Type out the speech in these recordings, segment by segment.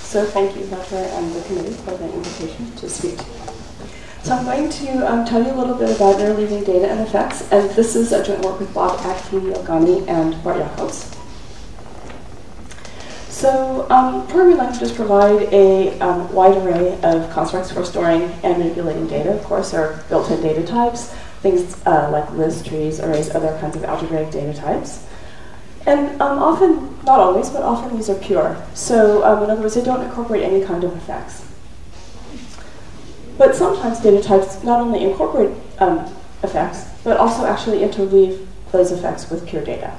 So thank you, Dr. and the committee, for the invitation to speak. So I'm going to tell you a little bit about interleaving data and effects, and this is a joint work with Bob Atke, Yogani, and Bart Jacobs. So programming languages provide a wide array of constructs for storing and manipulating data. Of course, there are built-in data types, things like lists, trees, arrays, other kinds of algebraic data types. And often, not always, but often these are pure. So in other words, they don't incorporate any kind of effects. But sometimes data types not only incorporate effects, but also actually interleave those effects with pure data.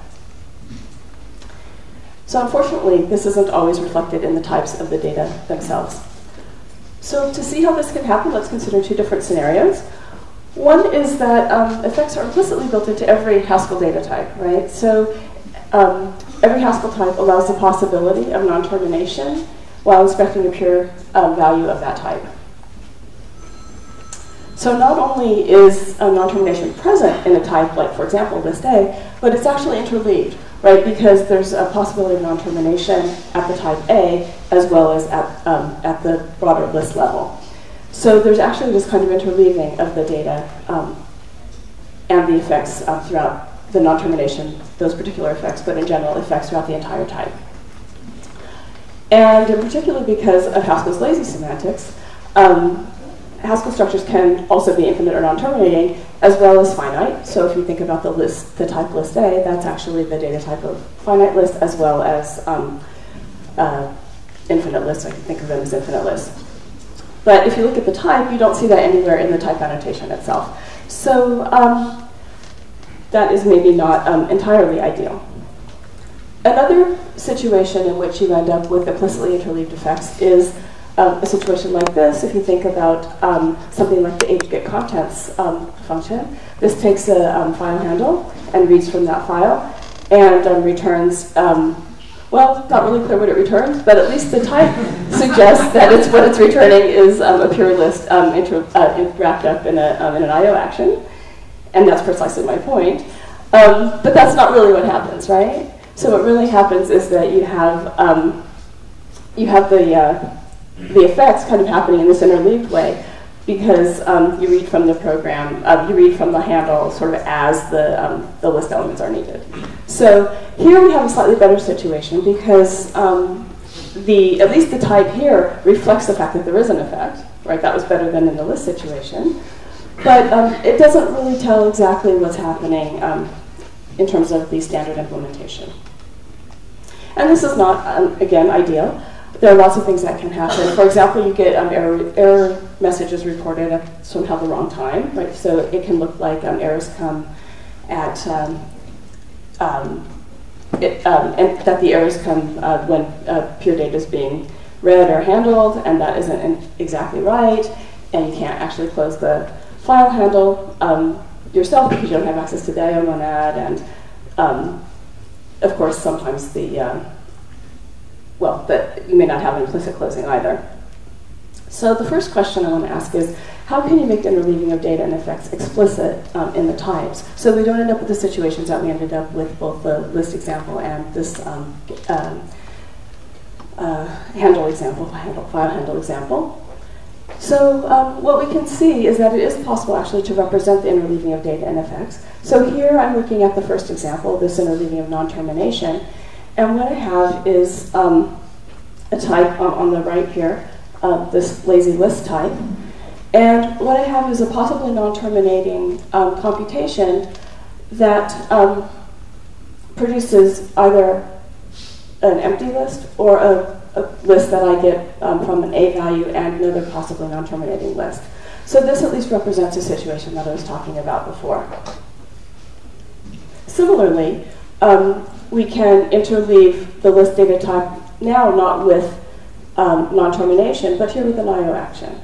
So unfortunately, this isn't always reflected in the types of the data themselves. So to see how this can happen, let's consider two different scenarios. One is that effects are implicitly built into every Haskell data type, right? So every Haskell type allows the possibility of non-termination while expecting a pure value of that type. So not only is non-termination present in a type, like for example list A, but it's actually interleaved, right? Because there's a possibility of non-termination at the type A as well as at the broader list level. So there's actually this kind of interleaving of the data and the effects throughout the non-termination, those particular effects, but in general effects throughout the entire type. And in particular because of Haskell's lazy semantics, Haskell structures can also be infinite or non-terminating, as well as finite. So if you think about the list, the type list A, that's actually the data type of finite list, as well as infinite list. I can think of them as infinite lists. But if you look at the type, you don't see that anywhere in the type annotation itself. So that is maybe not entirely ideal. Another situation in which you end up with implicitly interleaved effects is a situation like this. If you think about something like the hgetContents function, this takes a file handle and reads from that file and returns, well, not really clear what it returns, but at least the type suggests that what it's returning is a pure list wrapped up in an IO action. And that's precisely my point. But that's not really what happens, right? So what really happens is that you have the effects kind of happening in this interleaved way because you read from the program, you read from the handle sort of as the list elements are needed. So here we have a slightly better situation because at least the type here reflects the fact that there is an effect, right? That was better than in the list situation. But it doesn't really tell exactly what's happening in terms of the standard implementation. And this is not, again, ideal. There are lots of things that can happen. For example, you get error messages reported at somehow the wrong time, right? So it can look like errors come at, and that the errors come when pure data is being read or handled, and that isn't exactly right, and you can't actually close the file handle yourself because you don't have access to the IO monad, and of course sometimes you may not have an implicit closing either. So the first question I want to ask is, how can you make the interleaving of data and effects explicit in the types so we don't end up with the situations that we ended up with both the list example and this handle example, file handle example? So what we can see is that it is possible actually to represent the interleaving of data and effects. So here I'm looking at the first example, this interleaving of non-termination. And what I have is a type on the right here, this lazy list type. And what I have is a possibly non-terminating computation that produces either an empty list or a list that I get from an A value and another possibly non-terminating list. So this at least represents a situation that I was talking about before. Similarly, we can interleave the list data type now not with non-termination, but here with an IO action.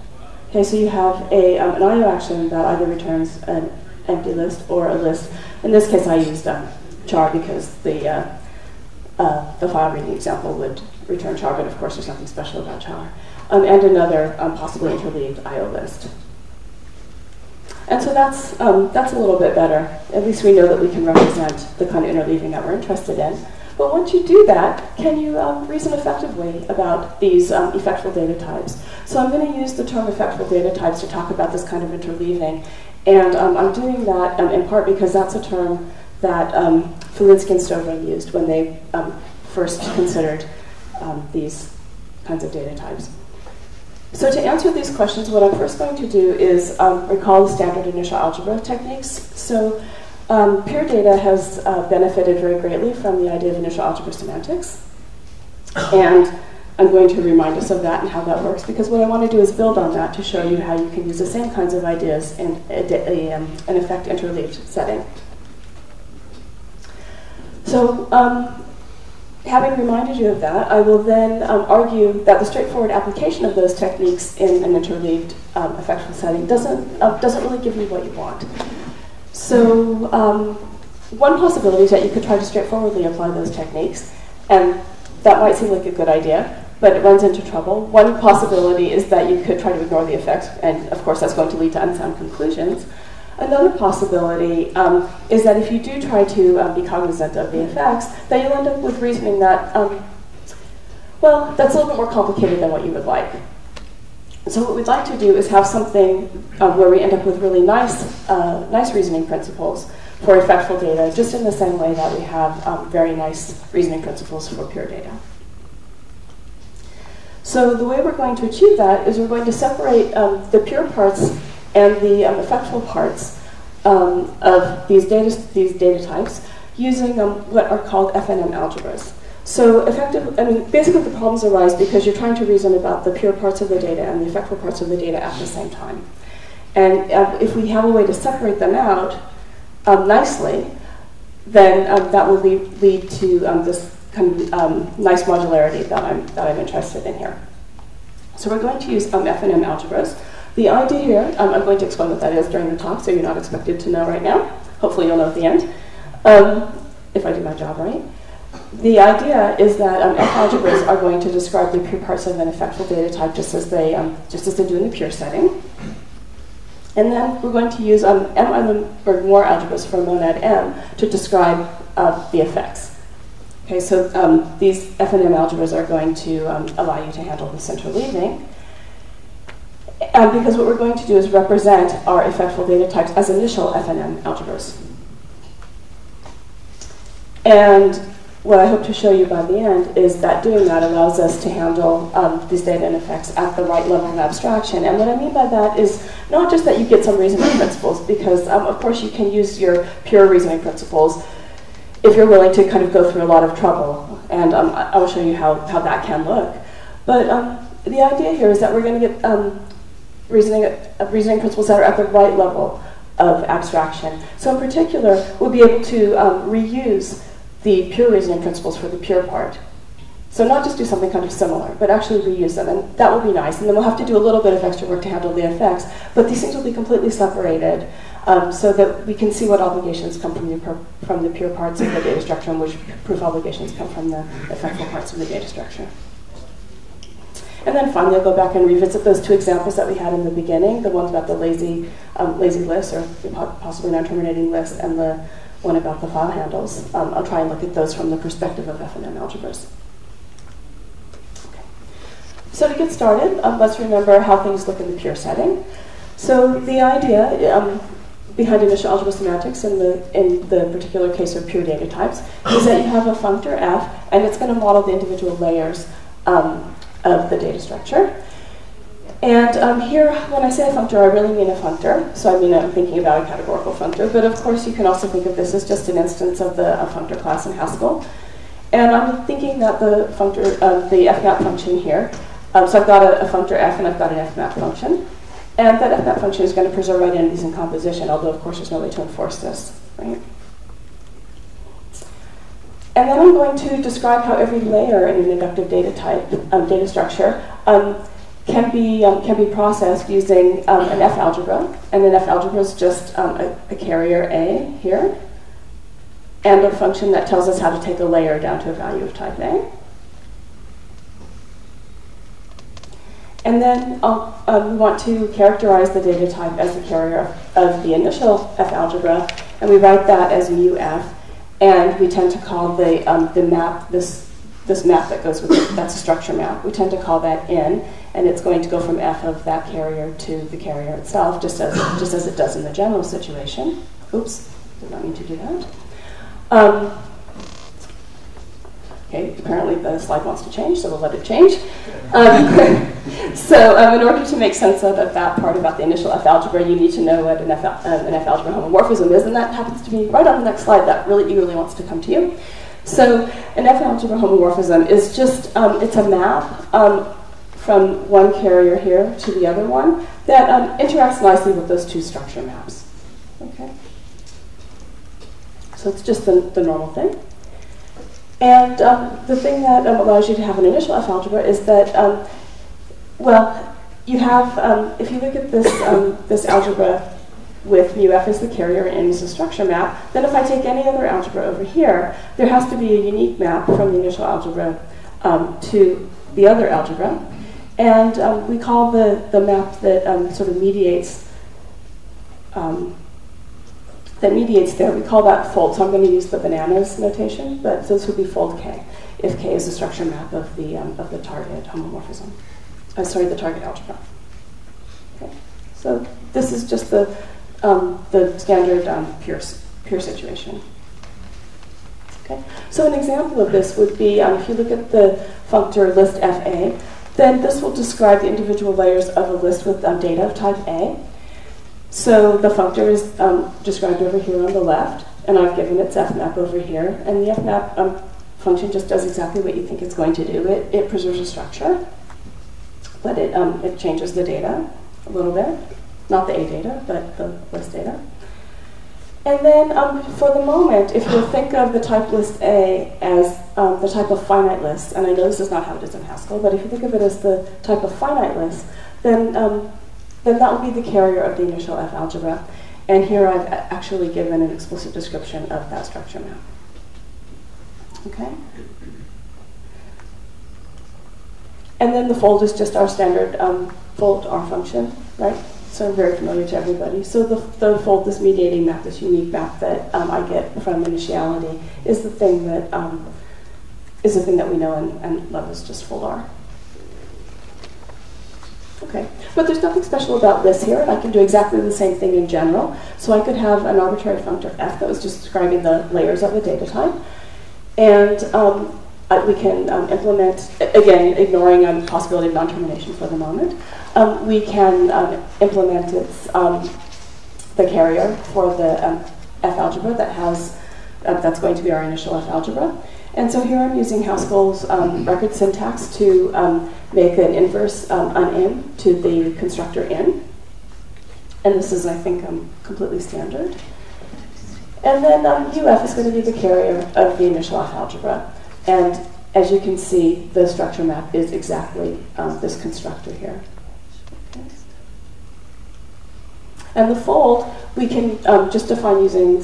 Okay, so you have an IO action that either returns an empty list or a list. In this case, I used char because the file reading example would return char, but of course there's nothing special about char. And another possibly interleaved IO list. And so that's a little bit better. At least we know that we can represent the kind of interleaving that we're interested in. But once you do that, can you reason effectively about these effectful data types? So I'm going to use the term effectful data types to talk about this kind of interleaving. And I'm doing that in part because that's a term that Felinsky and Stover used when they first considered these kinds of data types. So to answer these questions, what I'm first going to do is recall the standard initial algebra techniques. So pure data has benefited very greatly from the idea of initial algebra semantics. And I'm going to remind us of that and how that works, because what I want to do is build on that to show you how you can use the same kinds of ideas in an effect interleaved setting. So having reminded you of that, I will then argue that the straightforward application of those techniques in an interleaved effectful setting doesn't really give you what you want. So one possibility is that you could try to straightforwardly apply those techniques, and that might seem like a good idea, but it runs into trouble. One possibility is that you could try to ignore the effects, and of course that's going to lead to unsound conclusions. Another possibility is that if you do try to be cognizant of the effects, that you'll end up with reasoning that, well, that's a little bit more complicated than what you would like. So what we'd like to do is have something where we end up with really nice reasoning principles for effectful data, just in the same way that we have very nice reasoning principles for pure data. So the way we're going to achieve that is we're going to separate the pure parts and the effectful parts of these data types using what are called FNM algebras. So basically the problems arise because you're trying to reason about the pure parts of the data and the effectful parts of the data at the same time. And if we have a way to separate them out nicely, then that will lead to this kind of nice modularity that I'm interested in here. So we're going to use FNM algebras. The idea here, I'm going to explain what that is during the talk, so you're not expected to know right now. Hopefully you'll know at the end, if I do my job right. The idea is that F-algebras are going to describe the pure parts of an effectful data type just as they do in the pure setting. And then we're going to use M-Eilenberg-Moore algebras for monad M to describe the effects. Okay, so these FNM algebras are going to allow you to handle this interleaving. Because what we're going to do is represent our effectful data types as initial FNM algebras. And what I hope to show you by the end is that doing that allows us to handle these data and effects at the right level of abstraction. And what I mean by that is not just that you get some reasoning principles, because of course you can use your pure reasoning principles if you're willing to kind of go through a lot of trouble. And I will show you how that can look. But the idea here is that we're going to get reasoning principles that are at the right level of abstraction. So in particular, we'll be able to reuse the pure reasoning principles for the pure part. So not just do something kind of similar, but actually reuse them, and that will be nice. And then we'll have to do a little bit of extra work to handle the effects, but these things will be completely separated so that we can see what obligations come from the pure parts of the data structure and which proof obligations come from the effectful parts of the data structure. And then finally, I'll go back and revisit those two examples that we had in the beginning, the ones about the lazy list, or possibly non-terminating list, and the one about the file handles. I'll try and look at those from the perspective of FNM algebras. Okay. So to get started, let's remember how things look in the pure setting. So the idea behind initial algebra semantics in the particular case of pure data types is that you have a functor f, and it's going to model the individual layers of the data structure. And here, when I say a functor, I really mean a functor. So I mean, I'm thinking about a categorical functor. But of course, you can also think of this as just an instance of the functor class in Haskell. And I'm thinking that the functor, the fmap function here, so I've got a functor f and I've got an fmap function. And that fmap function is going to preserve identities in composition, although of course there's no way to enforce this, right? And then I'm going to describe how every layer in an inductive data type, data structure, can be processed using an F algebra. And an F algebra is just a carrier A here, and a function that tells us how to take a layer down to a value of type A. And then we want to characterize the data type as the carrier of the initial F algebra, and we write that as mu F. And we tend to call the map, this map that goes with it, that's a structure map, we tend to call that in, and it's going to go from f of that carrier to the carrier itself, just as it does in the general situation. Oops, did not mean to do that. Okay, apparently the slide wants to change, so we'll let it change. In order to make sense of that part about the initial F algebra, you need to know what an F algebra homomorphism is, and that happens to be right on the next slide that really eagerly wants to come to you. So an F algebra homomorphism is just, it's a map from one carrier here to the other one that interacts nicely with those two structure maps. Okay? So it's just the normal thing. And the thing that allows you to have an initial F algebra is that, well, you have, if you look at this, this algebra with mu f as the carrier and n as the structure map, then if I take any other algebra over here, there has to be a unique map from the initial algebra to the other algebra. And we call the map that sort of mediates there, we call that fold. So I'm going to use the bananas notation, but this would be fold K, if K is the structure map of the target homomorphism. Sorry, the target algebra. Okay. So this is just the standard pure situation. Okay. So an example of this would be if you look at the functor list FA, then this will describe the individual layers of a list with data of type A. So the functor is described over here on the left, and I've given its fmap over here. And the fmap function just does exactly what you think it's going to do. It preserves a structure, but it changes the data a little bit. Not the A data, but the list data. And then for the moment, if you think of the type list A as the type of finite list, and I know this is not how it is in Haskell, but if you think of it as the type of finite list, then that would be the carrier of the initial F algebra. And here I've actually given an explicit description of that structure map. Okay? And then the fold is just our standard fold R function, right? So very familiar to everybody. So the fold, this mediating map, this unique map that I get from initiality, is the thing that we know and love as just fold R. Okay, but there's nothing special about this here, and I can do exactly the same thing in general. So I could have an arbitrary functor f that was just describing the layers of a data type, and we can implement, again, ignoring the possibility of non-termination for the moment, we can implement its, the carrier for the F algebra that has, that's going to be our initial F algebra. And so here I'm using Haskell's record syntax to make an inverse un-in to the constructor in. And this is, I think, completely standard. And then UF is going to be the carrier of the initial F algebra. And as you can see, the structure map is exactly this constructor here. Okay. And the fold, we can just define using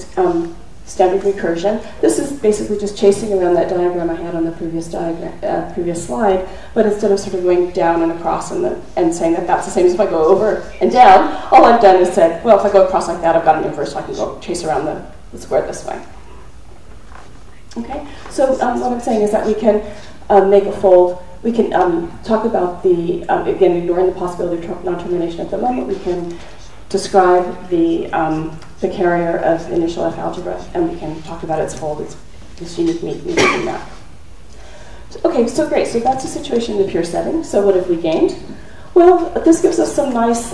standard recursion. This is basically just chasing around that diagram I had on the previous slide, but instead of sort of going down and across and saying that that's the same as if I go over and down, all I've done is said, well, if I go across like that, I've got an inverse, so I can go chase around the square this way. Okay, so what I'm saying is that we can make a fold. We can talk about the, again, ignoring the possibility of non-termination at the moment, we can describe the carrier of initial F algebra, and we can talk about its fold, its unique mediating map. Okay, so great. So that's the situation in the pure setting. So what have we gained? Well, this gives us some nice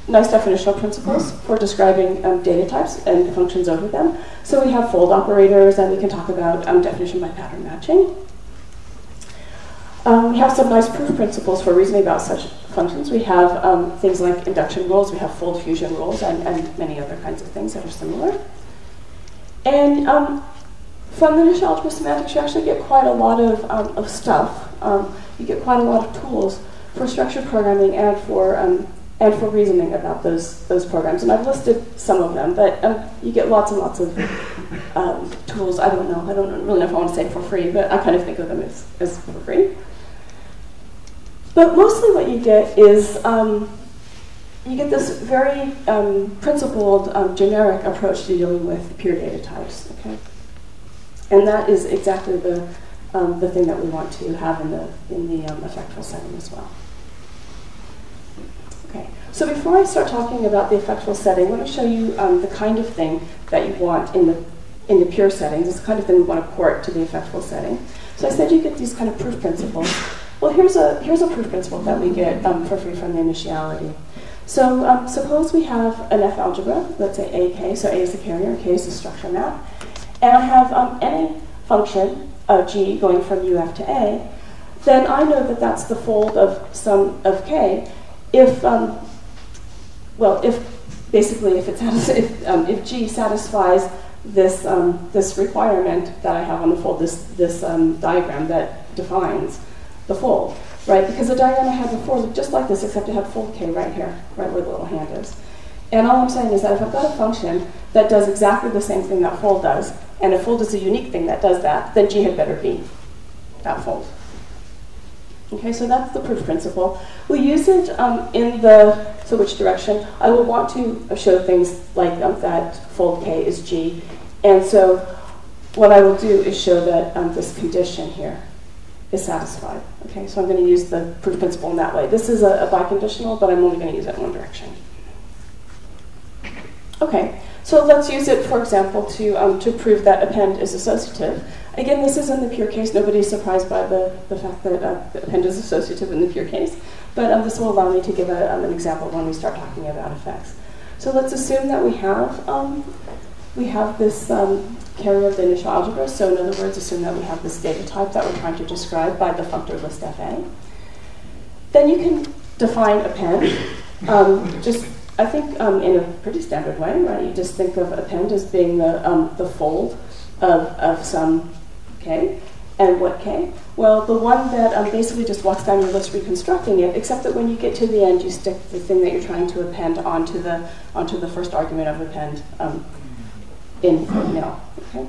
definitional principles for describing data types and functions over them. So we have fold operators, and we can talk about definition by pattern matching. We have some nice proof principles for reasoning about such functions. We have things like induction rules, we have fold fusion rules, and many other kinds of things that are similar. And from the initial algebra semantics, you actually get quite a lot of stuff. You get quite a lot of tools for structured programming and for reasoning about those programs. And I've listed some of them, but you get lots and lots of tools. I don't really know if I want to say for free, but I kind of think of them as for free. But mostly what you get is you get this very principled, generic approach to dealing with pure data types. Okay, And that is exactly the thing that we want to have in the effectful setting as well. Okay, so before I start talking about the effectful setting, let me show you the kind of thing that you want in the pure settings. It's the kind of thing we want to port to the effectful setting. So I said you get these kind of proof principles. Well, here's a proof principle that we get for free from the initiality. So suppose we have an F algebra, let's say AK, so A is the carrier, K is the structure map, and I have any function G going from UF to A, then I know that that's the fold of sum of K if G satisfies this this requirement that I have on the fold, this diagram that defines the fold, right? Because the diagram I had before looked just like this, except it had fold K right here, right where the little hand is. And all I'm saying is that if I've got a function that does exactly the same thing that fold does, and if fold is a unique thing that does that, then G had better be that fold. Okay, so that's the proof principle. We use it in the, so which direction? I will want to show things like that fold K is G. And so what I will do is show that this condition here is satisfied. Okay, so I'm going to use the proof principle in that way. This is a biconditional, but I'm only going to use it in one direction. Okay, so let's use it, for example, to prove that append is associative. Again, this is in the pure case. Nobody's surprised by the fact that append is associative in the pure case. But this will allow me to give an example when we start talking about effects. So let's assume that we have this carrier of the initial algebra. So in other words, assume that we have this data type that we're trying to describe by the functor list FA. Then you can define append I think in a pretty standard way, right? You just think of append as being the fold of some K. And what K? Well, the one that basically just walks down your list reconstructing it, except that when you get to the end, you stick the thing that you're trying to append onto the first argument of append in nil. Okay?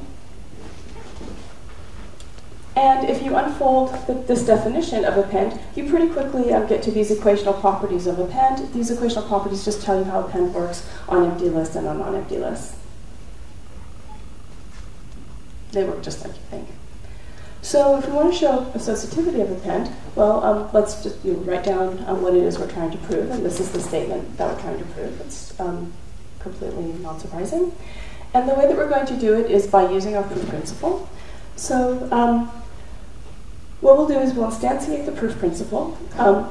And if you unfold this definition of append, you pretty quickly get to these equational properties of append. These equational properties just tell you how append works on empty lists and on non-empty lists. They work just like you think. So if we want to show associativity of append, well, let's just write down what it is we're trying to prove, and this is the statement that we're trying to prove. It's completely non-surprising. And the way that we're going to do it is by using our proof principle. So what we'll do is we'll instantiate the proof principle, but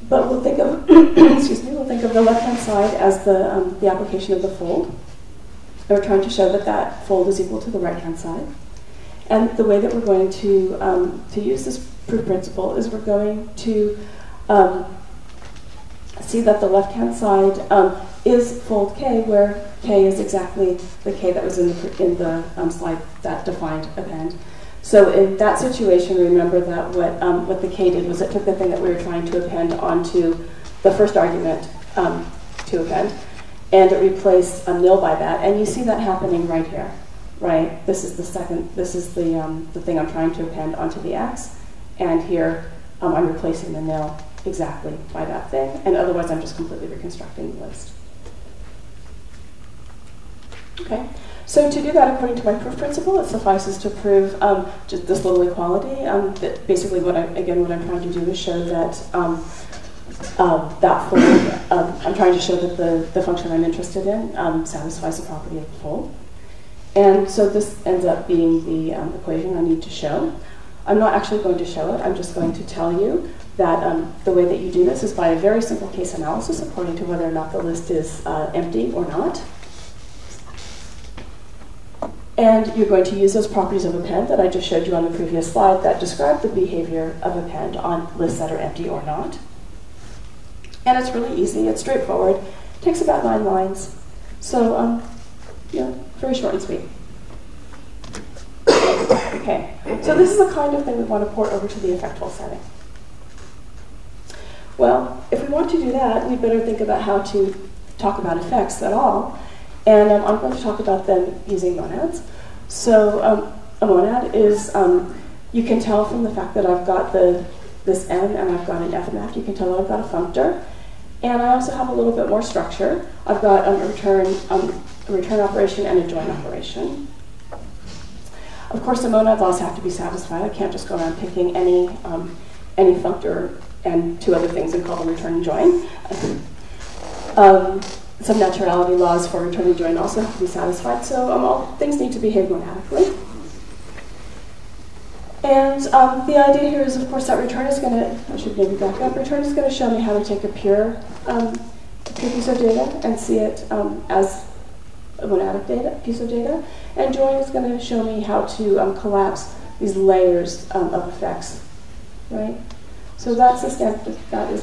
we'll think of we'll think of the left-hand side as the application of the fold. And we're trying to show that that fold is equal to the right-hand side. And the way that we're going to use this proof principle is we're going to see that the left-hand side is fold K, where K is exactly the K that was in the slide that defined append. So in that situation, remember that what the K did was it took the thing that we were trying to append onto the first argument to append, and it replaced nil by that. And you see that happening right here, right? This is the thing I'm trying to append onto the X, and here I'm replacing the nil exactly by that thing, and otherwise I'm just completely reconstructing the list. Okay, so to do that according to my proof principle, it suffices to prove just this little equality. That basically what I'm trying to do is show that that fold, I'm trying to show that the function I'm interested in satisfies the property of the fold. And so this ends up being the equation I need to show. I'm not actually going to show it, I'm just going to tell you that the way that you do this is by a very simple case analysis according to whether or not the list is empty or not. And you're going to use those properties of append that I just showed you on the previous slide that describe the behavior of append on lists that are empty or not. And it's really easy, it's straightforward. It takes about 9 lines. So, very short and sweet. Okay, so this is the kind of thing we want to port over to the effectful setting. Well, if we want to do that, we'd better think about how to talk about effects at all. And I'm going to talk about them using monads. So a monad is, you can tell from the fact that I've got this n and I've got an f map, you can tell that I've got a functor. And I also have a little bit more structure. I've got a return operation and a join operation. Of course, the monad laws have to be satisfied. I can't just go around picking any functor and two other things and call them return and join. Some naturality laws for return and join also have to be satisfied, so all things need to behave monadically. And the idea here is, of course, that return is going to, I should maybe back up, return is going to show me how to take a pure piece of data and see it as a monadic piece of data. And join is going to show me how to collapse these layers of effects, right? So that is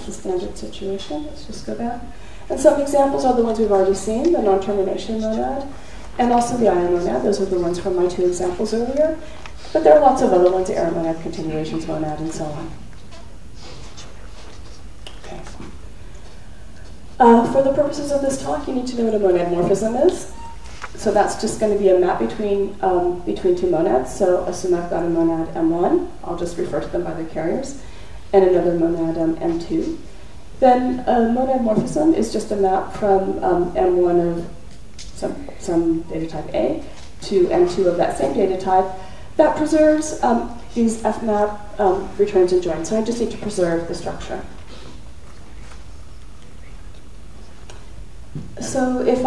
the standard situation. Let's just go back. And some examples are the ones we've already seen, the non-termination monad, and also the IO monad. Those are the ones from my two examples earlier. But there are lots of other ones, error monad, continuations monad, and so on. Okay. For the purposes of this talk, you need to know what a monad morphism is. So that's just going to be a map between two monads. So assume I've got a monad M1. I'll just refer to them by their carriers. And another monad M2. Then a monad morphism is just a map from M1 of some data type A to M2 of that same data type that preserves these fmap returns and joins. So I just need to preserve the structure. So if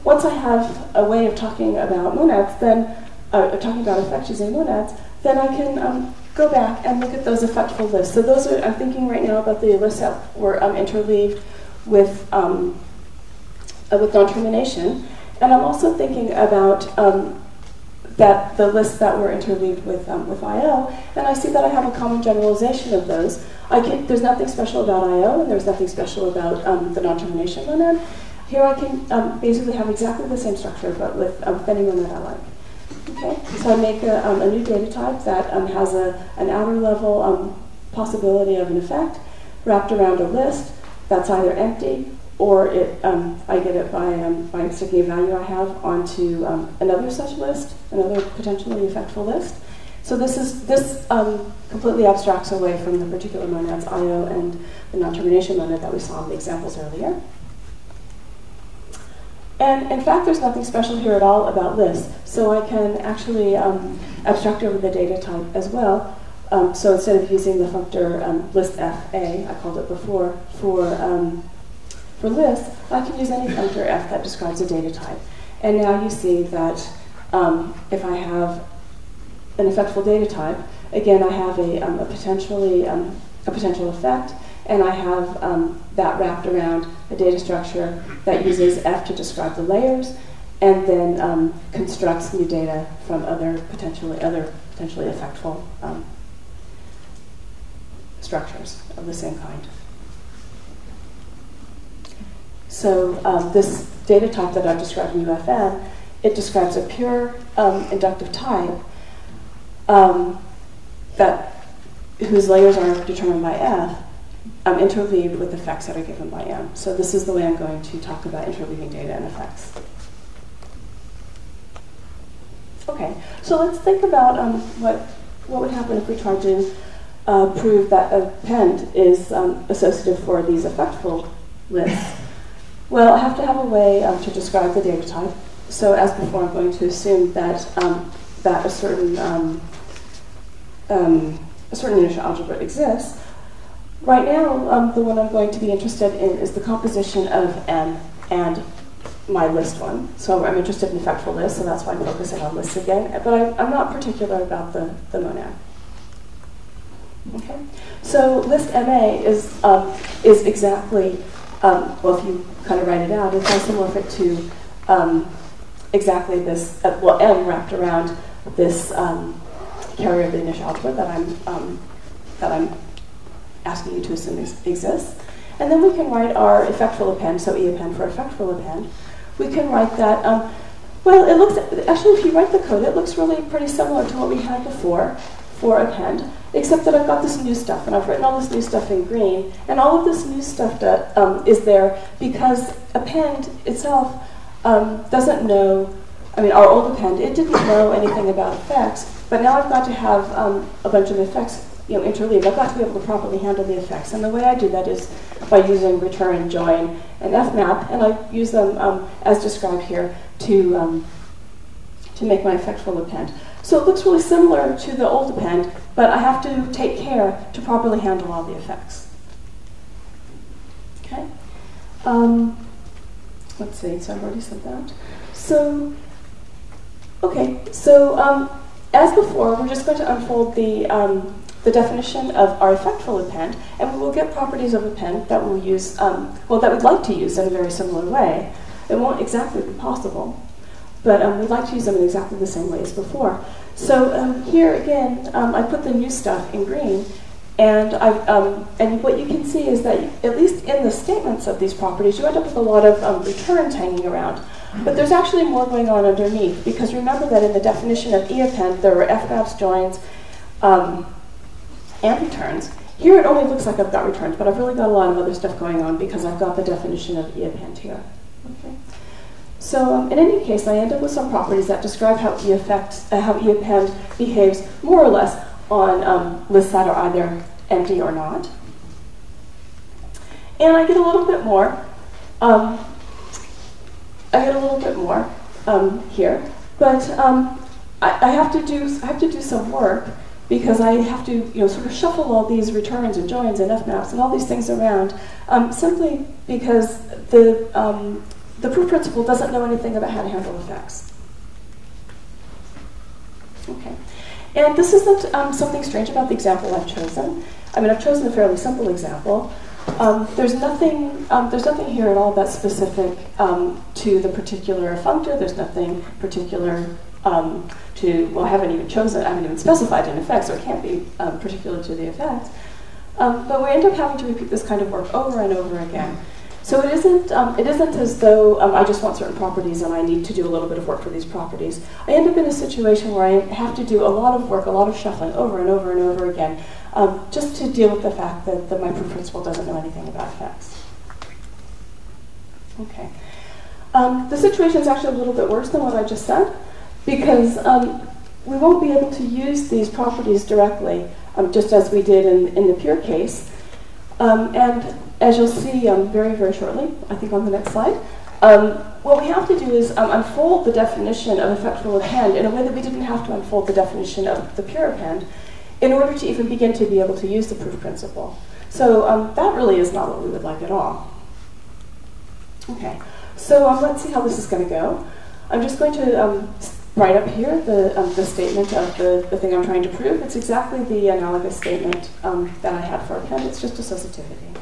once I have a way of talking about monads, then talking about effects using monads, then I can go back and look at those effectful lists. So those are, I'm thinking right now about the lists that were interleaved with non-termination, and I'm also thinking about that the lists that were interleaved with IO, and I see that I have a common generalization of those. There's nothing special about IO, and there's nothing special about the non-termination monad. Here I can basically have exactly the same structure, but with any monad I like. Okay, so I make a new data type that has an outer level possibility of an effect wrapped around a list that's either empty or I get it by sticking a value I have onto another such list, another potentially effectful list. So this completely abstracts away from the particular monads IO and the non-termination monad that we saw in the examples earlier. And in fact, there's nothing special here at all about lists. So I can actually abstract over the data type as well. So instead of using the functor list FA, I called it before, for lists, I can use any functor F that describes a data type. And now you see that if I have an effectful data type, again, I have a potential effect, and I have that wrapped around a data structure that uses F to describe the layers, and then constructs new data from other potentially effectful structures of the same kind. So this data type that I've described in UFN, it describes a pure inductive type whose layers are determined by F, interleaved with effects that are given by M. So this is the way I'm going to talk about interleaving data and effects. Okay, so let's think about what would happen if we tried to prove that append is associative for these effectful lists. Well, I have to have a way to describe the data type. So as before, I'm going to assume that that a certain initial algebra exists. Right now, the one I'm going to be interested in is the composition of M and my list one. So I'm interested in effectful lists, so that's why I'm focusing on lists again. But I'm not particular about the monad. Okay. So list MA is exactly, well, if you kind of write it out, it's isomorphic to exactly this, M wrapped around this carrier of the initial algebra that I'm asking you to assume exists. And then we can write our effectful append, so E append for effectful append. We can write that, well, it looks, actually if you write the code, it looks really pretty similar to what we had before for append, except that I've got this new stuff, and I've written all this new stuff in green, and all of this new stuff that is there because append itself doesn't know, I mean, our old append, it didn't know anything about effects, but now I've got to have a bunch of effects interleaved. I've got to be able to properly handle the effects, and the way I do that is by using return, join, and fmap, and I use them as described here to make my effectful append. So it looks really similar to the old append, but I have to take care to properly handle all the effects. Okay. Let's see, so I've already said that. So, okay, so as before, we're just going to unfold the definition of our effectful append, and we will get properties of append that we'll use, well, that we'd like to use in a very similar way. It won't exactly be possible, but we'd like to use them in exactly the same way as before. So here again, I put the new stuff in green, and what you can see is that, at least in the statements of these properties, you end up with a lot of returns hanging around. But there's actually more going on underneath, because remember that in the definition of eAppend, there were fmaps, joins, and returns. Here it only looks like I've got returns, but I've really got a lot of other stuff going on because I've got the definition of eAppend here. Okay. So in any case, I end up with some properties that describe how eAppend behaves more or less on lists that are either empty or not. And I get a little bit more. Here, but I have to do some work, because I have to sort of shuffle all these returns and joins and fmaps and all these things around, simply because the proof principle doesn't know anything about how to handle effects. Okay, and this isn't something strange about the example I've chosen. I mean, I've chosen a fairly simple example. There's nothing here at all that's specific to the particular functor. There's nothing particular I haven't even specified an effect, so it can't be particular to the effect. But we end up having to repeat this kind of work over and over again. So it isn't as though I just want certain properties and I need to do a little bit of work for these properties. I end up in a situation where I have to do a lot of work, a lot of shuffling over and over and over again, just to deal with the fact that my proof principle doesn't know anything about effects. Okay. The situation is actually a little bit worse than what I just said, because we won't be able to use these properties directly, just as we did in the pure case. And as you'll see very, very shortly, I think on the next slide, what we have to do is unfold the definition of effectful append in a way that we didn't have to unfold the definition of the pure append in order to even begin to be able to use the proof principle. So that really is not what we would like at all. Okay, so let's see how this is going to go. I'm just going to write up here the statement of the thing I'm trying to prove. It's exactly the analogous statement that I had for append. It's just associativity.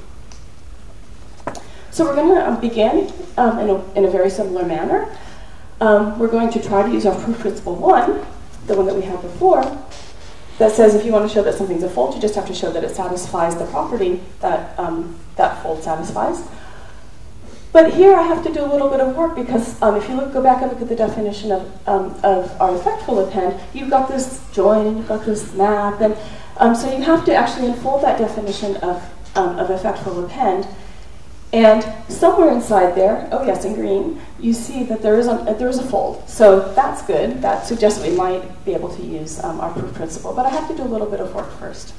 So we're going to begin in a very similar manner. We're going to try to use our proof principle 1, the one that we had before, that says if you want to show that something's a fold, you just have to show that it satisfies the property that that fold satisfies. But here I have to do a little bit of work, because if you go back and look at the definition of our effectful append, you've got this join and you've got this map, and so you have to actually unfold that definition of effectful append. And somewhere inside there, oh yes, in green, you see that there is a fold. So that's good. That suggests we might be able to use our proof principle. But I have to do a little bit of work first.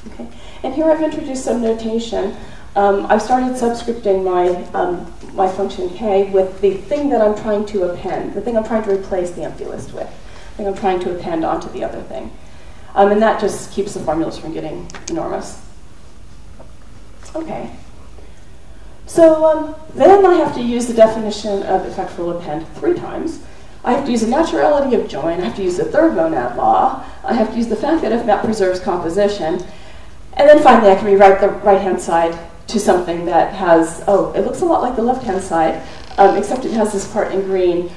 Okay. And here I've introduced some notation. I've started subscripting my function k with the thing that I'm trying to append, the thing I'm trying to replace the empty list with, the thing I'm trying to append onto the other thing. And that just keeps the formulas from getting enormous. Okay. So then I have to use the definition of effectful append 3 times. I have to use the naturality of join. I have to use the third monad law. I have to use the fact that fmap preserves composition. And then finally I can rewrite the right-hand side to something that has, oh, it looks a lot like the left-hand side, except it has this part in green.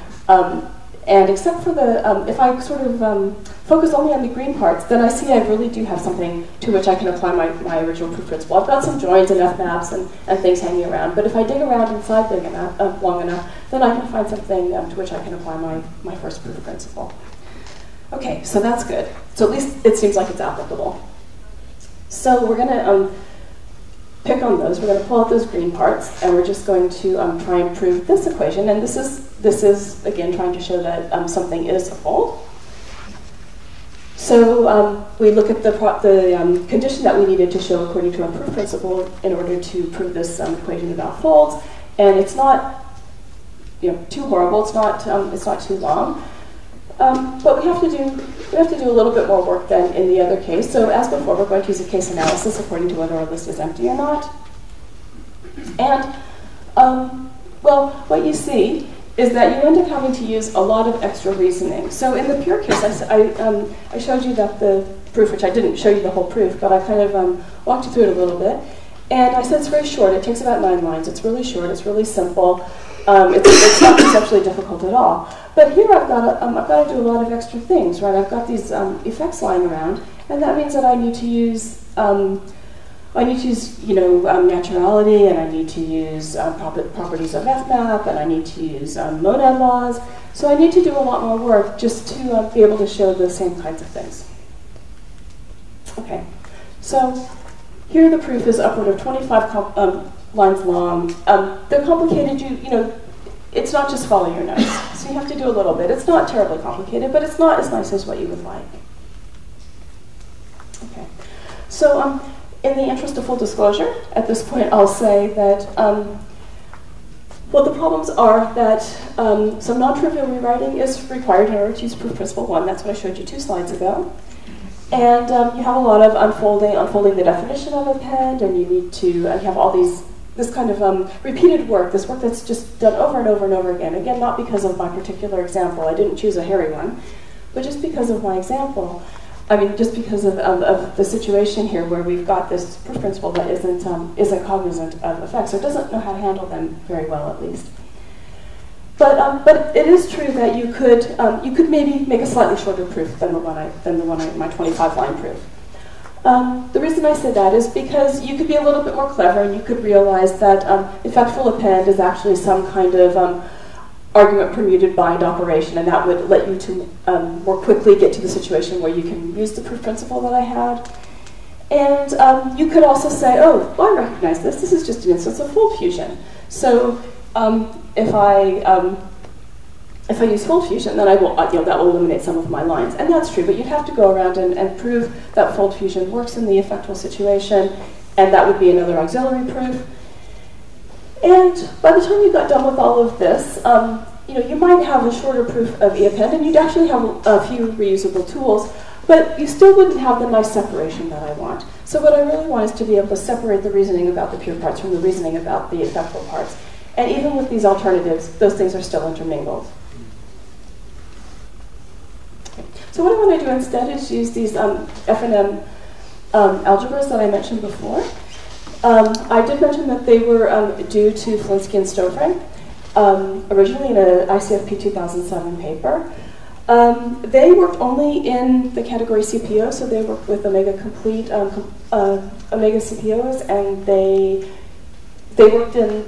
And except for the, if I sort of focus only on the green parts, then I see I really do have something to which I can apply my original proof principle. I've got some joins and fmaps and things hanging around, but if I dig around inside big enough, long enough, then I can find something to which I can apply my first proof principle. Okay, so that's good. So at least it seems like it's applicable. So we're going to pick on those. We're going to pull out those green parts, and we're just going to try and prove this equation. And this is again trying to show that something is a fold. So we look at the condition that we needed to show according to our proof principle in order to prove this equation about folds, and it's not too horrible. It's not too long. But we have to do a little bit more work than in the other case. So as before, we're going to use a case analysis according to whether our list is empty or not. And well, what you see is that you end up having to use a lot of extra reasoning. So in the pure case, I showed you that the proof, which I didn't show you the whole proof, but I kind of walked you through it a little bit. And I said it's very short. It takes about 9 lines. It's really short. It's really simple. It's not conceptually difficult at all. But here I've got to do a lot of extra things, right? I've got these effects lying around, and that means that I need to use naturality, and I need to use properties of FMAP, and I need to use monad laws. So I need to do a lot more work just to be able to show the same kinds of things. Okay, so here the proof is upward of 25 lines long. They're complicated. It's not just follow your nose. So you have to do a little bit. It's not terribly complicated, but it's not as nice as what you would like. Okay, so in the interest of full disclosure, at this point I'll say that well, the problems are that some non-trivial rewriting is required in order to use proof principle 1. That's what I showed you 2 slides ago. And you have a lot of unfolding the definition of append, and you need to, you have all this kind of repeated work, this work that's just done over and over and over again. Again, not because of my particular example. I didn't choose a hairy one, but just because of my example. I mean, just because of the situation here where we've got this proof principle that isn't cognizant of effects, or doesn't know how to handle them very well, at least. But it is true that you could maybe make a slightly shorter proof than my 25-line proof. The reason I say that is because you could be a little bit more clever, and you could realize that effectful append is actually some kind of argument permuted bind operation, and that would let you to more quickly get to the situation where you can use the proof principle that I had. And you could also say, oh, well, I recognize this. This is just an instance of fold fusion. So if I use fold fusion, then I will, that will eliminate some of my lines. And that's true, but you'd have to go around and prove that fold fusion works in the effectual situation, and that would be another auxiliary proof. And by the time you got done with all of this, you might have a shorter proof of eAppend, and you'd actually have a few reusable tools, but you still wouldn't have the nice separation that I want. So what I really want is to be able to separate the reasoning about the pure parts from the reasoning about the effectual parts. And even with these alternatives, those things are still intermingled. Okay. So what I want to do instead is use these F&M algebras that I mentioned before. I did mention that they were due to Flinsky and Stovring, originally in an ICFP 2007 paper. They worked only in the category CPO, so they worked with Omega Complete Omega CPOs, and they worked in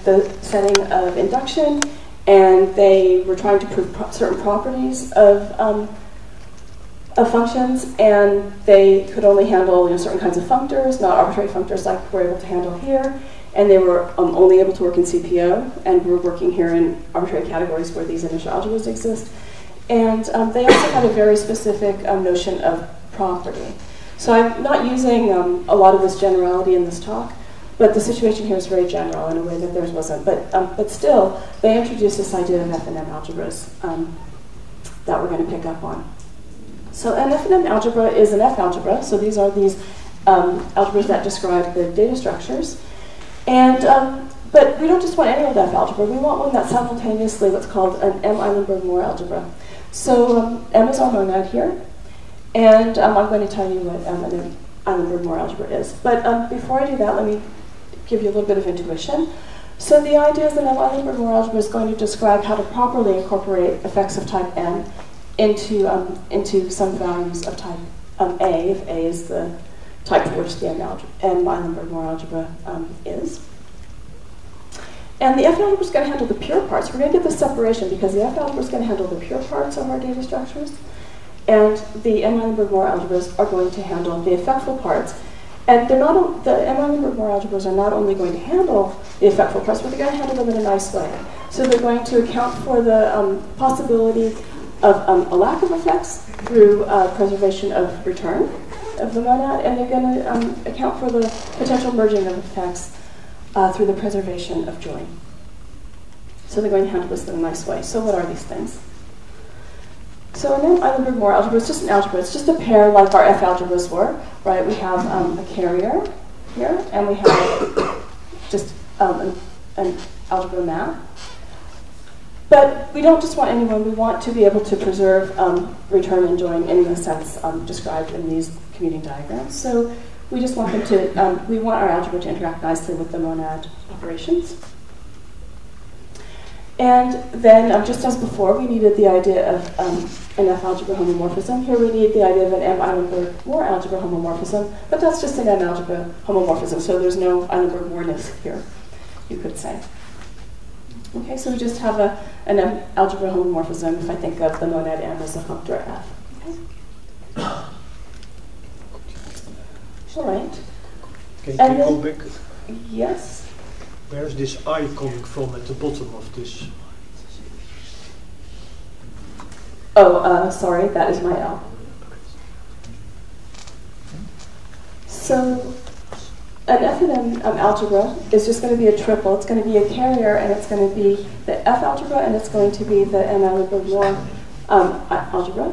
the setting of induction, and they were trying to prove certain properties of functions, and they could only handle certain kinds of functors, not arbitrary functors like we're able to handle here. And they were only able to work in CPO, and we're working here in arbitrary categories where these initial algebras exist. And they also had a very specific notion of property. So I'm not using a lot of this generality in this talk, but the situation here is very general in a way that theirs wasn't. But still, they introduced this idea of F&M algebras that we're going to pick up on. So an F&M algebra is an F algebra. So these are these algebras that describe the data structures. And but we don't just want any old F algebra. We want one that's simultaneously what's called an M. Eilenberg-Moore algebra. So M is our monad here, and I'm going to tell you what an Eilenberg-Moore algebra is. But before I do that, let me give you a little bit of intuition. So the idea is that an Eilenberg-Moore algebra is going to describe how to properly incorporate effects of type M into some values of type A, if A is the type for which the M Eilenberg-Moore algebra is. And the F algebra is going to handle the pure parts. We're going to get the separation because the F algebra is going to handle the pure parts of our data structures, and the M Eilenberg-Moore algebras are going to handle the effectful parts. And they're not, the M Eilenberg-Moore algebras are not only going to handle the effectful parts, but they're going to handle them in a nice way. So they're going to account for the possibility of a lack of effects through preservation of return of the monad, and they're going to account for the potential merging of effects through the preservation of join. So they're going to handle this in a nice way. So what are these things? So an M-Eilenberg-Moore algebra is just an algebra. It's just a pair like our F algebras were, right? We have a carrier here, and we have just an algebra map. But we don't just want anyone. We want to be able to preserve, return, and join in the sense described in these commuting diagrams. So we just want them to, we want our algebra to interact nicely with the monad operations. And then, just as before, we needed the idea of an F-algebra homomorphism. Here we need the idea of an M-Eilenberg-Moore algebra homomorphism, but that's just an M-algebra homomorphism, so there's no Eilenberg-Moore-ness here, you could say. Okay, so we just have an M-algebra homomorphism if I think of the monad M as a functor F. Okay? All right. Can you go back? Yes. Where is this I coming from at the bottom of this? Oh, sorry, that is my L. So an F and M algebra is just going to be a triple. It's going to be a carrier, and it's going to be the F algebra, and it's going to be the M-Eilenberg-Moore algebra.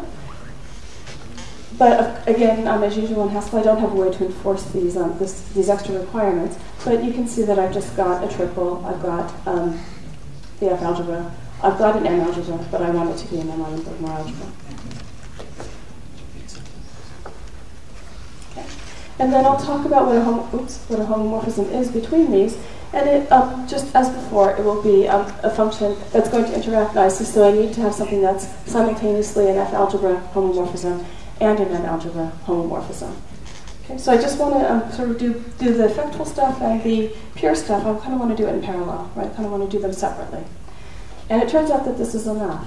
But again, as usual in Haskell, I don't have a way to enforce these extra requirements. But you can see that I've just got a triple. I've got the F algebra. I've got an M algebra, but I want it to be an M-Eilenberg-Moore algebra. Okay. And then I'll talk about what a homomorphism is between these. And it, just as before, it will be a function that's going to interact nicely. So I need to have something that's simultaneously an F algebra homomorphism and an M-algebra homomorphism. Okay, so I just want to sort of do the effectful stuff and the pure stuff. I kind of want to do it in parallel, right? I kind of want to do them separately. And it turns out that this is enough.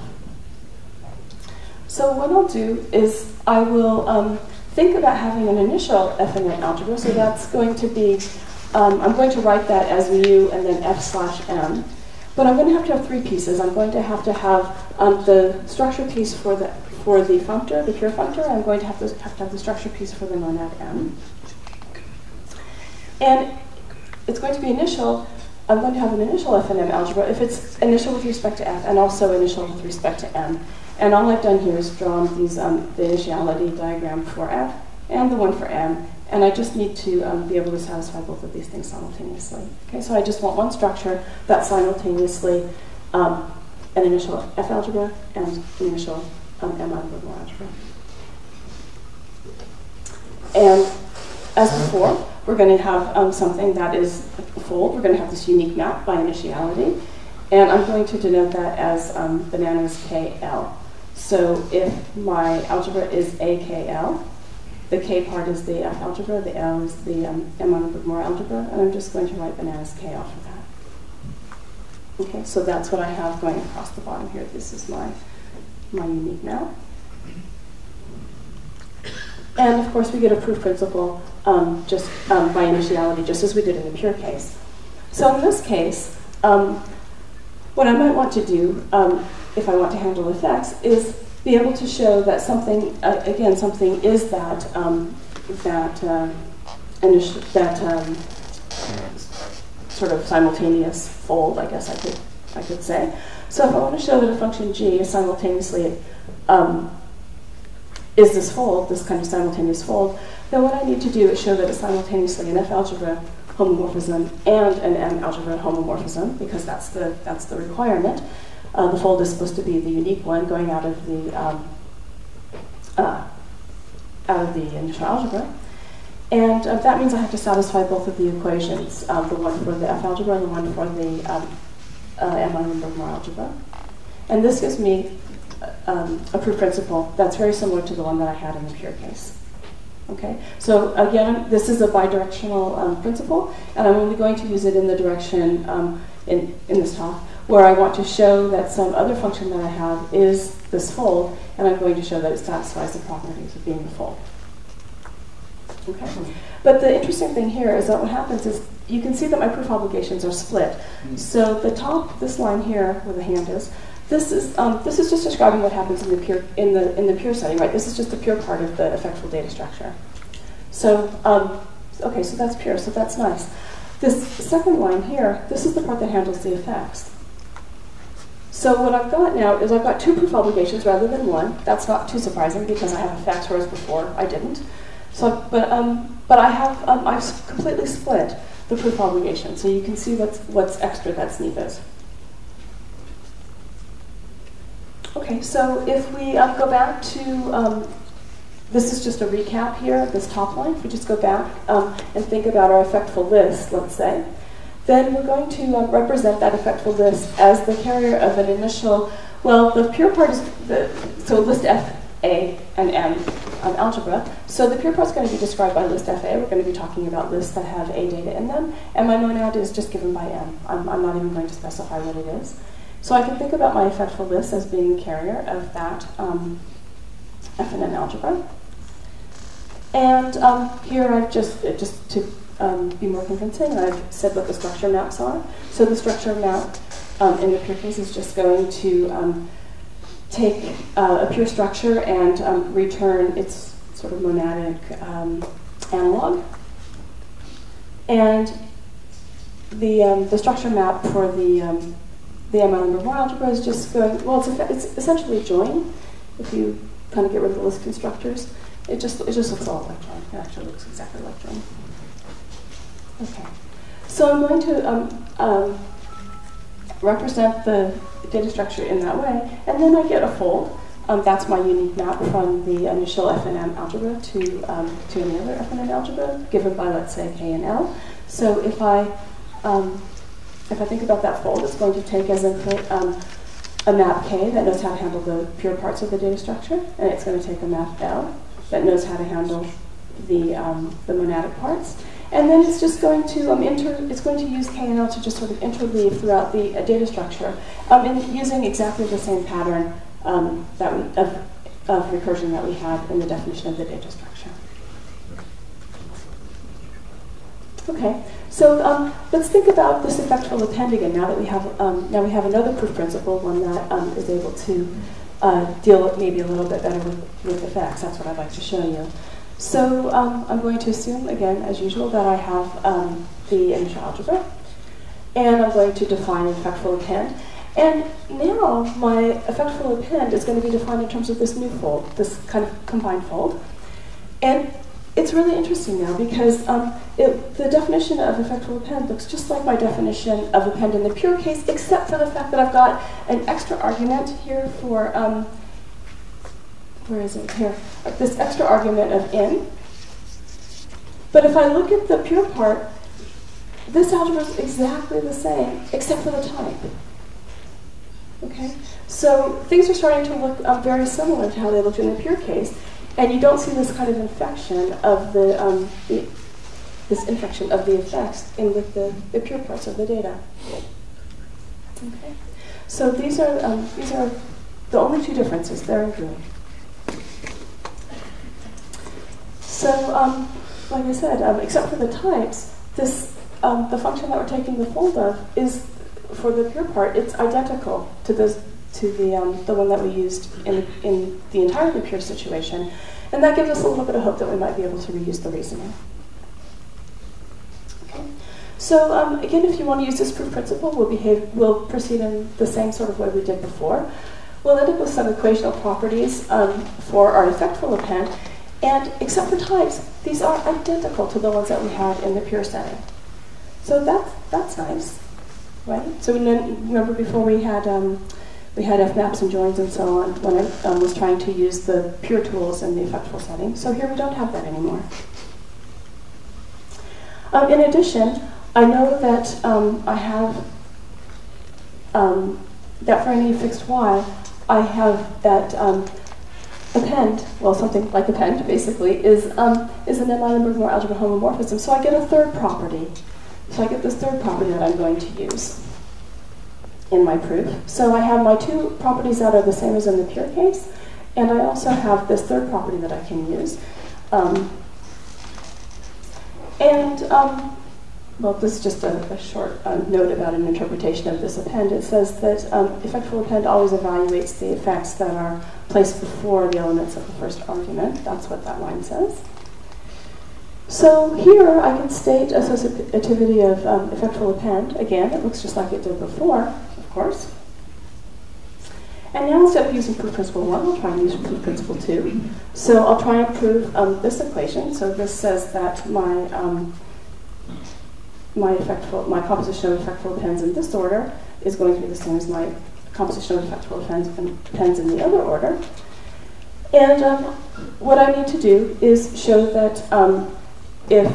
So what I'll do is I will think about having an initial F and M algebra. So that's going to be, I'm going to write that as mu and then F/M. But I'm going to have 3 pieces. I'm going to have the structure piece for the functor, the pure functor. I'm going to have the structure piece for the monad M. And it's going to be initial. I'm going to have an initial F and M algebra if it's initial with respect to F and also initial with respect to M. And all I've done here is drawn these, the initiality diagram for F and the one for M. And I just need to be able to satisfy both of these things simultaneously. Okay, so I just want one structure that's simultaneously an initial F algebra and an initial M-Eilenberg-Moore algebra. And as before, we're going to have something that is full. We're going to have this unique map by initiality. And I'm going to denote that as bananas KL. So if my algebra is AKL, the K part is the F algebra, the L is the M-Eilenberg-Moore algebra, and I'm just going to write bananas KL for that. Okay, so that's what I have going across the bottom here. This is my unique map. And of course we get a proof principle just by initiality, just as we did in the pure case. So in this case, what I might want to do, if I want to handle effects, is be able to show that something, again, something is that sort of simultaneous fold, I guess I could say. So if I want to show that a function g is simultaneously is this fold, this kind of simultaneous fold, then what I need to do is show that it's simultaneously an F algebra homomorphism and an M algebra homomorphism, because that's the requirement. The fold is supposed to be the unique one going out of the initial algebra. And that means I have to satisfy both of the equations, the one for the F algebra and the one for the M-Eilenberg-Moore algebra. And this gives me a proof principle that's very similar to the one that I had in the pure case. Okay, so again, this is a bidirectional principle, and I'm only going to use it in the direction in this talk where I want to show that some other function that I have is this fold, and I'm going to show that it satisfies the properties of being the fold. Okay, but the interesting thing here is that what happens is you can see that my proof obligations are split. So the top, this line here where the hand is, this is just describing what happens in the pure setting, right? This is just the pure part of the effectful data structure. So okay, so that's pure, so that's nice. This second line here, this is the part that handles the effects. So what I've got now is I've got two proof obligations rather than one. That's not too surprising because I have effects, whereas before I didn't. So, but I've completely split the proof obligation, so you can see what's extra that's needed. Okay, so if we go back to, this is just a recap here, this top line. If we just go back and think about our effectful list, let's say, then we're going to represent that effectful list as the carrier of an initial, well, the pure part is, so list F, A, and M algebra. So the pure part is going to be described by list FA. We're going to be talking about lists that have A data in them. And my monad is just given by M. I'm not even going to specify what it is. So I can think about my effectful list as being the carrier of that F and M algebra. And here I've just to be more convincing, I've said what the structure maps are. So the structure map in the pure case is just going to take a pure structure and return its sort of monadic analog. And the structure map for the M-number algebra is just going, well, it's essentially a join. If you kind of get rid of the list constructors, it just looks a lot like join. It actually looks exactly like join. Okay, so I'm going to represent the data structure in that way, and then I get a fold. That's my unique map from the initial F and M algebra to any other F and M algebra, given by, let's say, K and L. So if I think about that fold, it's going to take as input a map K that knows how to handle the pure parts of the data structure, and it's going to take a map L that knows how to handle the monadic parts. And then it's just going to it's going to use K and L to just sort of interleave throughout the data structure, and using exactly the same pattern of recursion that we had in the definition of the data structure. Okay, so let's think about this effectful append again. Now that we have another proof principle, one that is able to deal maybe a little bit better with effects. That's what I'd like to show you. So I'm going to assume, again, as usual, that I have the initial algebra, and I'm going to define an effectful append. And now my effectful append is going to be defined in terms of this new fold, this kind of combined fold. And it's really interesting now because the definition of effectful append looks just like my definition of append in the pure case, except for the fact that I've got an extra argument here for where is it? Here. This extra argument of in. But if I look at the pure part, this algebra is exactly the same, except for the type. Okay? So things are starting to look very similar to how they looked in the pure case, and you don't see this kind of infection of this infection of the effects in with the pure parts of the data. Okay? So these are the only two differences. They're in green. So, like I said, except for the types, the function that we're taking the fold of is, for the pure part, it's identical to the one that we used in the entirely pure situation, and that gives us a little bit of hope that we might be able to reuse the reasoning. Okay. So again, if you want to use this proof principle, we'll proceed in the same sort of way we did before. We'll end up with some equational properties for our effectful append. And except for types, these are identical to the ones that we had in the pure setting. So that's nice, right? So remember before we had F maps and joins and so on when I was trying to use the pure tools in the effectful setting. So here we don't have that anymore. In addition, I know that I have that for any fixed y, I have that. Append, well, something like append, basically, is an M-Eilenberg-Moore algebra homomorphism. So I get a third property. So I get this third property that I'm going to use in my proof. So I have my two properties that are the same as in the pure case, and I also have this third property that I can use. Well, this is just a short note about an interpretation of this append. It says that effectful append always evaluates the effects that are placed before the elements of the first argument. That's what that line says. So here I can state associativity of effectful append. Again, it looks just like it did before, of course. And now instead of using proof principle 1, I'll try and use proof principle 2. So I'll try and prove this equation. So this says that my composition of effectful appends in this order is going to be the same as my composition of effectful appends in the other order. And what I need to do is show that if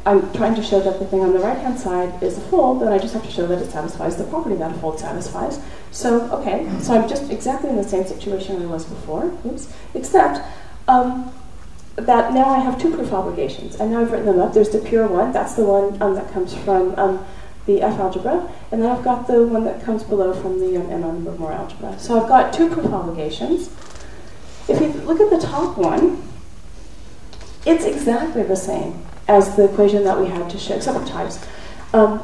I'm trying to show that the thing on the right-hand side is a fold, then I just have to show that it satisfies the property that a fold satisfies. So, okay, so I'm just exactly in the same situation I was before, except that now I have two proof obligations, and now I've written them up. There's the pure one, that's the one that comes from the F algebra, and then I've got the one that comes below from the N-on-More algebra. So I've got two proof obligations. If you look at the top one, it's exactly the same as the equation that we had to show, except for types.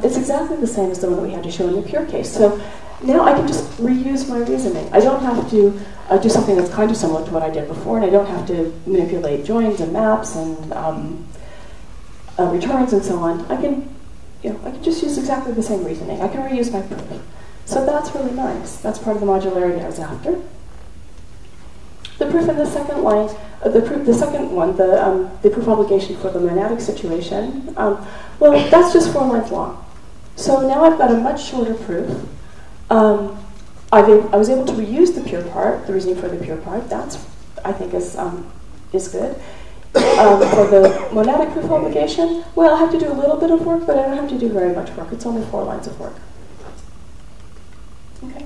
It's exactly the same as the one that we had to show in the pure case. So now I can just reuse my reasoning. I don't have to do something that's kind of similar to what I did before, and I don't have to manipulate joins and maps and returns and so on. I can just use exactly the same reasoning. I can reuse my proof. So that's really nice. That's part of the modularity I was after. The proof in the second line, the proof obligation for the monadic situation, well, that's just 4 lines long. So now I've got a much shorter proof. I was able to reuse the pure part, the reasoning for the pure part. That's, I think, is good. For the monadic proof obligation, well, I have to do a little bit of work, but I don't have to do very much work. It's only 4 lines of work. Okay.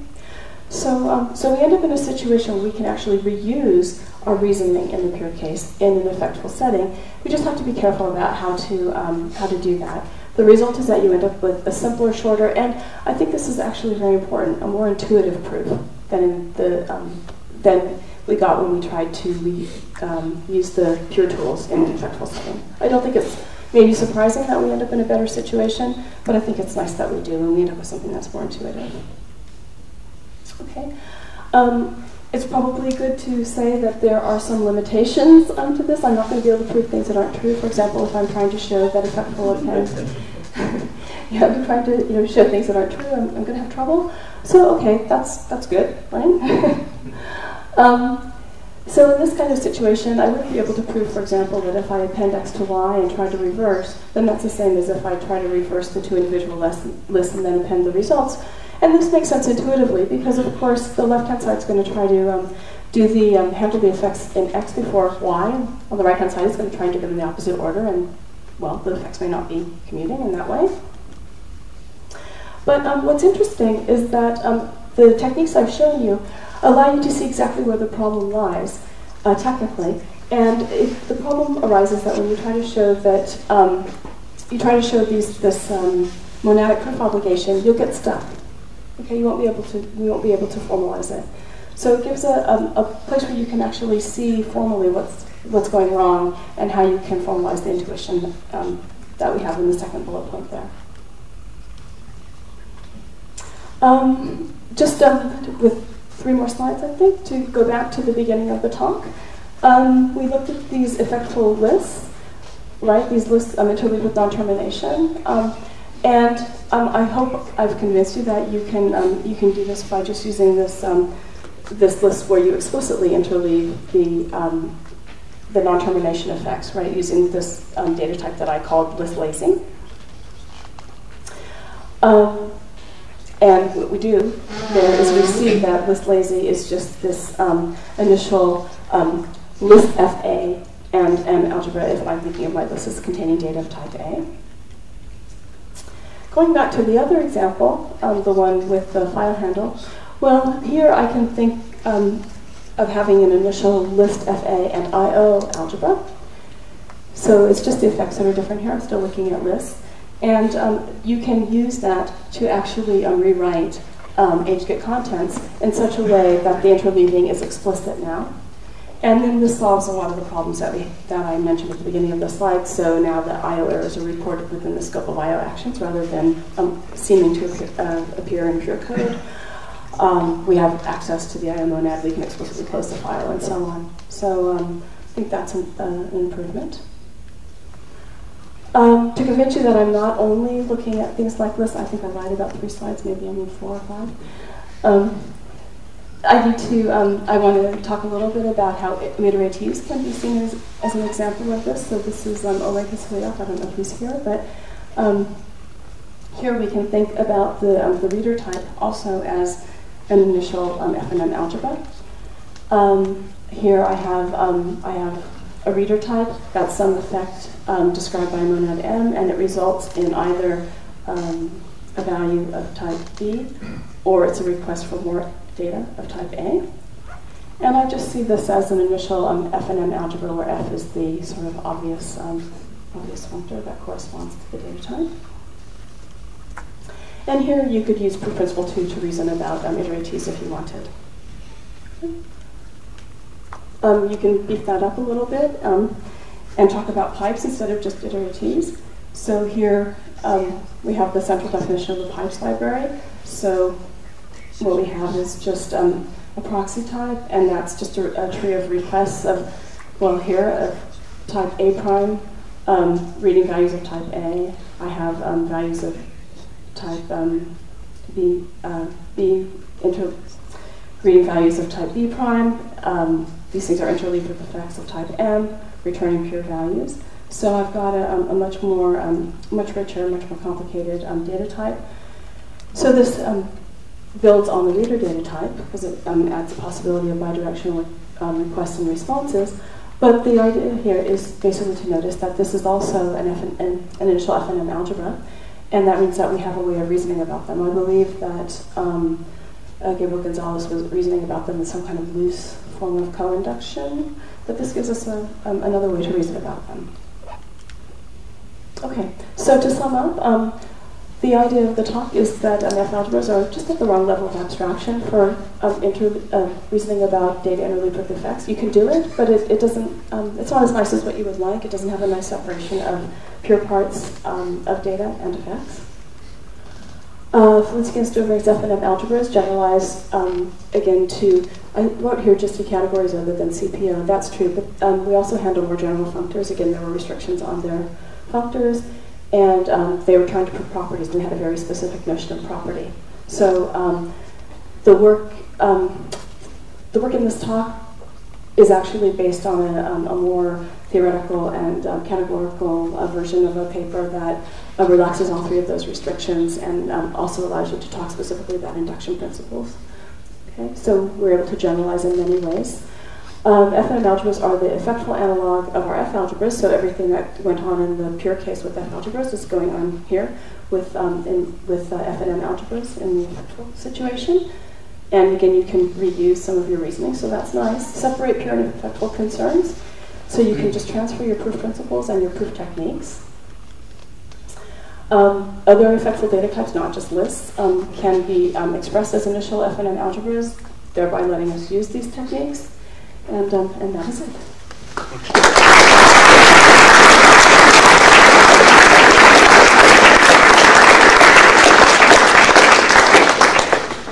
So we end up in a situation where we can actually reuse our reasoning in the pure case in an effectful setting. We just have to be careful about how to do that. The result is that you end up with a simpler, shorter, and I think this is actually very important, a more intuitive proof than we got when we tried to use the pure tools in an effectful setting. I don't think it's maybe surprising that we end up in a better situation, but I think it's nice that we do, and we end up with something that's more intuitive. Okay. It's probably good to say that there are some limitations to this. I'm not going to be able to prove things that aren't true. For example, if I'm trying to show that effectful appends, yeah, I'm trying to show things that aren't true, I'm going to have trouble. So okay, that's good, right? So in this kind of situation, I wouldn't be able to prove, for example, that if I append x to y and try to reverse, then that's the same as if I try to reverse the two individual lists and then append the results. And this makes sense intuitively because, of course, the left-hand side is going to try to handle the effects in x before y. On the right-hand side, it's going to try and do them in the opposite order, and, well, the effects may not be commuting in that way. But what's interesting is that the techniques I've shown you allow you to see exactly where the problem lies, technically. And if the problem arises that when you try to show that this monadic proof obligation, you'll get stuck. Okay, we won't be able to formalize it. So it gives a place where you can actually see formally what's going wrong and how you can formalize the intuition that we have in the second bullet point there. Just with 3 more slides, I think, to go back to the beginning of the talk. We looked at these effectful lists, right? These lists interleave with non-termination. And I hope I've convinced you that you can do this by just using this this list where you explicitly interleave the non-termination effects, right? Using this data type that I called list lazy. And what we do there is we see that list lazy is just this initial list FA and an algebra if I'm thinking of my list as containing data of type A. Going back to the other example, the one with the file handle, well, here I can think of having an initial list FA and IO algebra. So it's just the effects that are different here. I'm still looking at lists. And you can use that to actually rewrite age-get contents in such a way that the interleaving is explicit now. And then this solves a lot of the problems that I mentioned at the beginning of the slide. So now the IO errors are reported within the scope of IO actions rather than seeming to appear in pure code. We have access to the IO monad. We can explicitly close the file and so on. So I think that's an improvement. To convince you that I'm not only looking at things like this, I think I lied about 3 slides, maybe I mean 4 or 5. I want to talk a little bit about how iterates can be seen as an example of this. So this is Oleg Hisliov. I don't know if he's here, but here we can think about the reader type also as an initial F&M algebra. Here I have a reader type, that's some effect described by monad M, and it results in either a value of type B, or it's a request for more data of type A. And I just see this as an initial F&M algebra where F is the sort of obvious functor that corresponds to the data type. And here you could use proof principle 2 to reason about iterates if you wanted. You can beef that up a little bit and talk about pipes instead of just iterates. So here we have the central definition of the pipes library. So what we have is just a proxy type, and that's just a tree of requests of, well, here of type A prime, reading values of type A. I have values of type B, reading values of type B prime. These things are interleaved with effects of type M, returning pure values. So I've got a much richer, much more complicated data type. So this builds on the reader data type because it adds the possibility of bidirectional requests and responses. But the idea here is basically to notice that this is also an initial F&M algebra, and that means that we have a way of reasoning about them. I believe that Gabriel Gonzalez was reasoning about them in some kind of loose form of co-induction, but this gives us another way to reason about them. Okay, so to sum up, the idea of the talk is that F algebras are just at the wrong level of abstraction for reasoning about data interleaved with effects. You can do it, but it doesn't. It's not as nice as what you would like. It doesn't have a nice separation of pure parts of data and effects. Felicity and Stuhlberg's F&M algebras generalize again to. I wrote here just to categories other than CPO. That's true, but we also handle more general functors. Again, there were restrictions on their functors. And they were trying to prove properties, and they had a very specific notion of property. So the work in this talk is actually based on a more theoretical and categorical version of a paper that relaxes all three of those restrictions and also allows you to talk specifically about induction principles. Okay, so we're able to generalize in many ways. F&M algebras are the effectful analog of our F algebras, so everything that went on in the pure case with F algebras is going on here with F&M algebras in the effectful situation. And again, you can reuse some of your reasoning, so that's nice. Separate pure and effectful concerns, so you can just transfer your proof principles and your proof techniques. Other effectful data types, not just lists, can be expressed as initial F&M algebras, thereby letting us use these techniques. And that is it.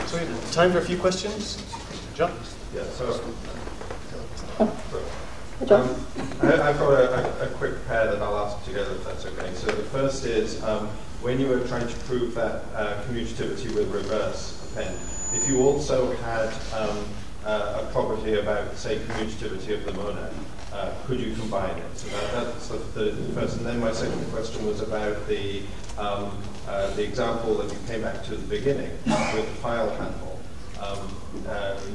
So we have time for a few questions. John? Yeah, so John? I've got a quick pair that I'll ask together if that's okay. So the first is when you were trying to prove that commutativity with reverse append, if you also had a property about, say, commutativity of the monad, could you combine it? So that's the first. And then my second question was about the example that you came back to at the beginning with the file handle.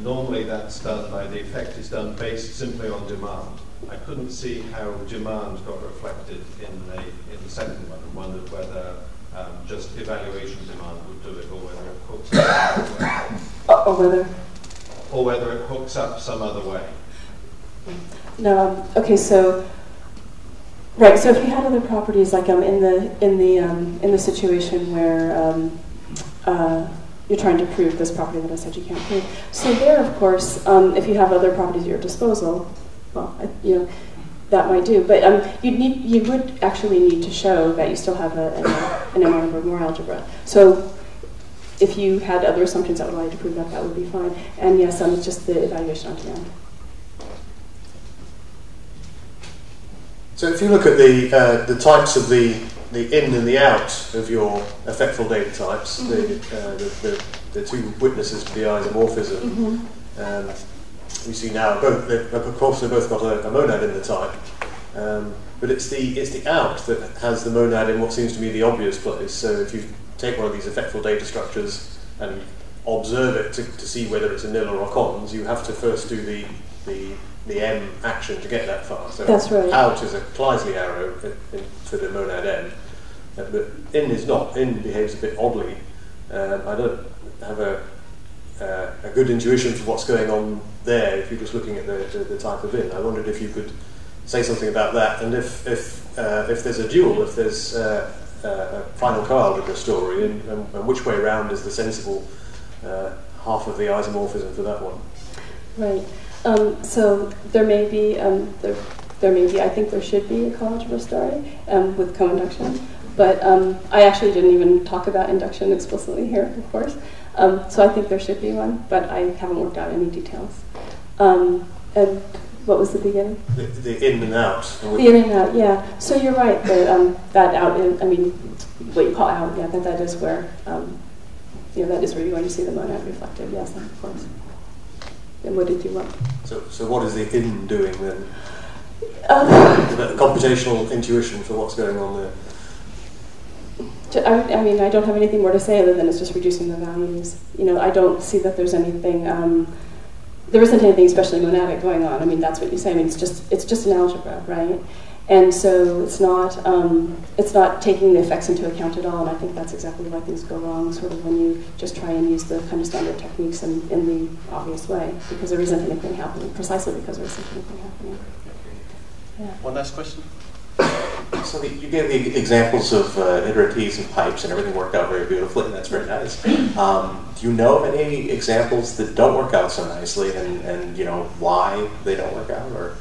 Normally that's done by the effect is done based simply on demand. I couldn't see how demand got reflected in the second one, and wondered whether just evaluation demand would do it, or whether it hooks up or whether it hooks up some other way. No. Okay. So, right. So if you had other properties, like in the situation where you're trying to prove this property that I said you can't prove. So there, of course, if you have other properties at your disposal, well, that might do. But you would actually need to show that you still have an M algebra, more algebra. So if you had other assumptions that would allow you to prove that, that would be fine. And yes, it's just the evaluation on demand. So if you look at the types of the in and the out of your effectful data types, the two witnesses to the isomorphism, we see now, of course they've both got a monad in the type, but it's the out that has the monad in what seems to be the obvious place. So if you take one of these effectful data structures and observe it to see whether it's a nil or a cons, you have to first do the M action to get that far. So that's right. Out is a Kleisli arrow for the monad M, but in is not. In behaves a bit oddly. I don't have a good intuition for what's going on there if you're just looking at the type of in. I wondered if you could say something about that, and if there's a dual, if there's a final co-algebra story, and which way around is the sensible half of the isomorphism for that one. Right. So there may be, I think there should be a co-algebra story with co-induction, but I actually didn't even talk about induction explicitly here, of course. So I think there should be one, but I haven't worked out any details. And what was the beginning? The in and out. The in and out, yeah. So you're right that that out is, I mean, what you call out, yeah, that is where, that is where you're going to see the monad reflected. Yes, of course. And what did you want? So what is the in doing then? The computational intuition for what's going on there. I mean, I don't have anything more to say other than it's just reducing the values. I don't see that there's anything. There isn't anything especially monadic going on. I mean, that's what you say. I mean, it's just an algebra, right? And so it's not taking the effects into account at all. And I think that's exactly why things go wrong. Sort of when you just try and use the kind of standard techniques in the obvious way, because there isn't anything happening. Precisely because there isn't anything happening. Yeah. One last question. So you gave the examples of iteratives and pipes, and everything worked out very beautifully, and that's very nice. Do you know of any examples that don't work out so nicely, and why they don't work out, or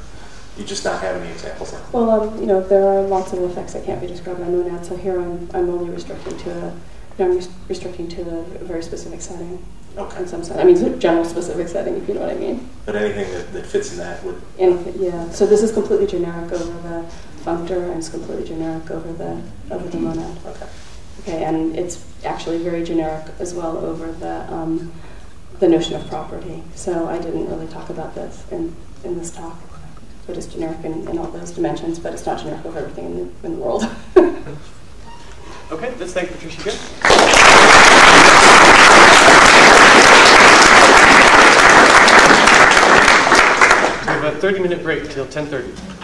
you just not have any examples like that? Well, there are lots of effects that can't be described by monad. So here I'm only restricting to a very specific setting. Okay. In some sense, I mean, general specific setting, if you know what I mean. But anything that fits in that would. Yeah. So this is completely generic over the functor, and it's completely generic over the monad. Okay. Okay, and it's actually very generic as well over the notion of property. So I didn't really talk about this in this talk. But it's generic in all those dimensions, but it's not generic over everything in the world. Okay, let's thank Patricia again. We have a 30-minute break till 10:30.